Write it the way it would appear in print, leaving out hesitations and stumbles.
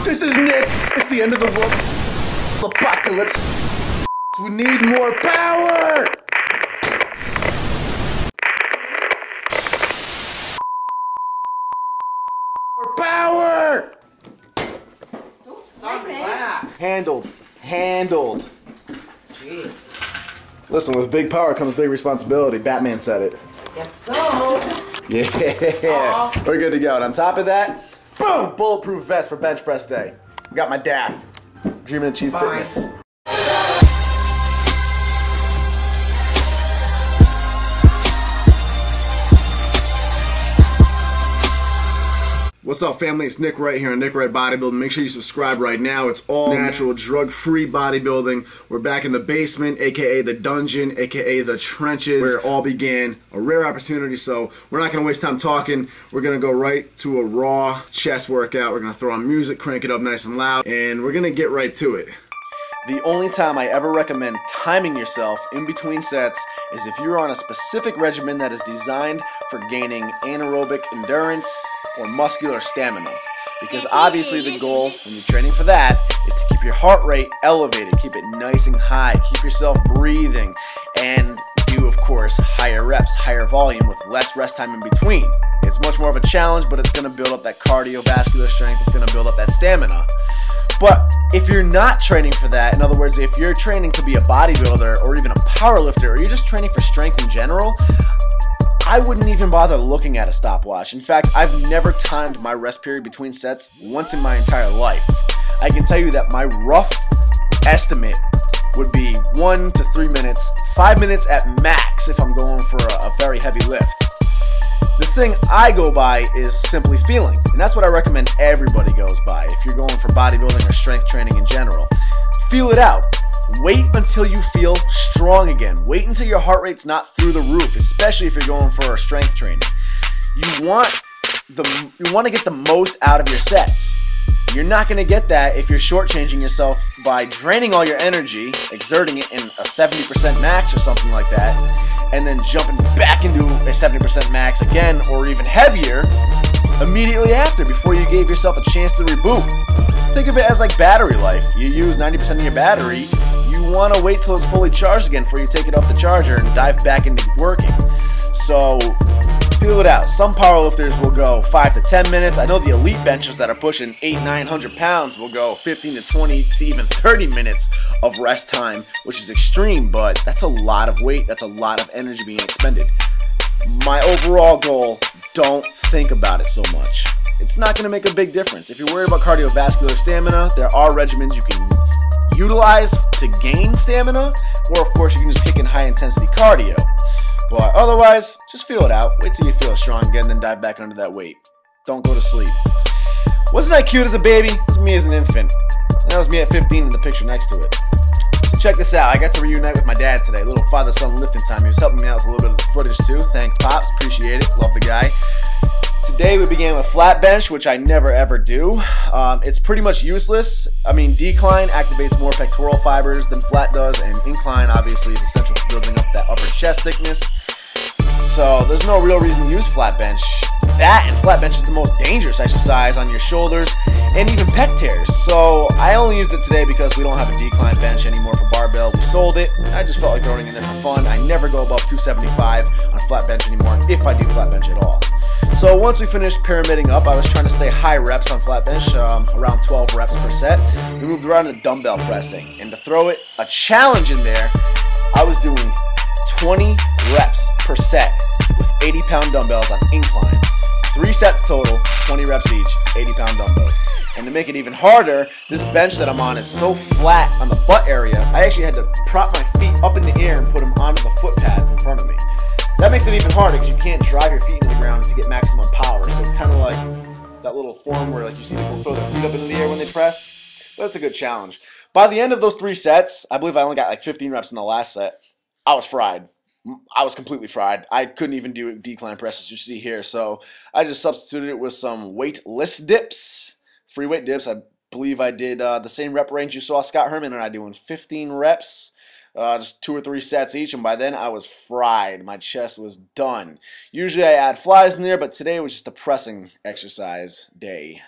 This is Nick. It's the end of the world. Apocalypse. We need more power. More power. Don't slam it. Handled. Handled. Jeez. Listen, with big power comes big responsibility. Batman said it. Guess so. Yeah. Aww. We're good to go. And on top of that, boom! Bulletproof vest for bench press day. Got my DAF. Dreaming Achieve Fitness. What's up, family? It's Nick Wright here on Nick Wright Bodybuilding. Make sure you subscribe right now. It's all natural, drug-free bodybuilding. We're back in the basement, aka the dungeon, aka the trenches, where it all began. A rare opportunity, so we're not going to waste time talking. We're going to go right to a raw chest workout. We're going to throw on music, crank it up nice and loud, and we're going to get right to it. The only time I ever recommend timing yourself in between sets is if you're on a specific regimen that is designed for gaining anaerobic endurance or muscular stamina. Because obviously the goal when you're training for that is to keep your heart rate elevated, keep it nice and high, keep yourself breathing, and do, of course, higher reps, higher volume with less rest time in between. It's much more of a challenge, but it's going to build up that cardiovascular strength, it's going to build up that stamina. But if you're not training for that, in other words, if you're training to be a bodybuilder or even a powerlifter, or you're just training for strength in general, I wouldn't even bother looking at a stopwatch. In fact, I've never timed my rest period between sets once in my entire life. I can tell you that my rough estimate would be 1 to 3 minutes, 5 minutes at max if I'm going for a very heavy lift. The thing I go by is simply feeling, and that's what I recommend everybody goes by if you're going for bodybuilding or strength training in general. Feel it out. Wait until you feel strong again. Wait until your heart rate's not through the roof, especially if you're going for a strength training. You want to get the most out of your sets. You're not going to get that if you're shortchanging yourself by draining all your energy, exerting it in a 70% max or something like that, and then jumping back into a 70% max again or even heavier immediately after, before you gave yourself a chance to reboot. Think of it as like battery life. You use 90% of your battery, you want to wait till it's fully charged again before you take it off the charger and dive back into working. So feel it out. Some powerlifters will go 5 to 10 minutes. I know the elite benchers that are pushing 800-900 pounds will go 15 to 20 to even 30 minutes of rest time, which is extreme, but that's a lot of weight. That's a lot of energy being expended. My overall goal, don't think about it so much. It's not going to make a big difference. If you're worried about cardiovascular stamina, there are regimens you can utilize to gain stamina, or of course you can just kick in high intensity cardio. But otherwise, just feel it out. Wait till you feel strong again, then dive back under that weight. Don't go to sleep. Wasn't I cute as a baby? It was me as an infant. And that was me at 15 in the picture next to it. So check this out. I got to reunite with my dad today. A little father-son lifting time. He was helping me out with a little bit of the footage too. Thanks, Pops. Appreciate it. Love the guy. Today we began with flat bench, which I never ever do. It's pretty much useless. I mean, decline activates more pectoral fibers than flat does, and incline obviously is essential for building up that upper chest thickness. So there's no real reason to use flat bench. That and flat bench is the most dangerous exercise on your shoulders and even pec tears. So I only used it today because we don't have a decline bench anymore for barbell. We sold it. I just felt like throwing it in there for fun. I never go above 275 on flat bench anymore, if I do flat bench at all. So once we finished pyramiding up, I was trying to stay high reps on flat bench, around 12 reps per set. We moved around to dumbbell pressing, and to throw it a challenge in there, I was doing 20 reps per set with 80-pound dumbbells on incline. 3 sets total, 20 reps each, 80-pound dumbbells. And to make it even harder, this bench that I'm on is so flat on the butt area, I actually had to prop my feet up in the air and put them onto the foot pads in front of me. That makes it even harder because you can't drive your feet into the ground to get maximum power. So it's kind of like that little form where like you see people throw their feet up into the air when they press. But it's a good challenge. By the end of those 3 sets, I believe I only got like 15 reps in the last set. I was fried. I was completely fried. I couldn't even do decline presses, you see here. So I just substituted it with some weightless dips, free weight dips. I believe I did the same rep range you saw Scott Herman and I doing 15 reps. Just 2 or 3 sets each, and by then I was fried. My chest was done. Usually I add flies in there, but today was just a pressing exercise day.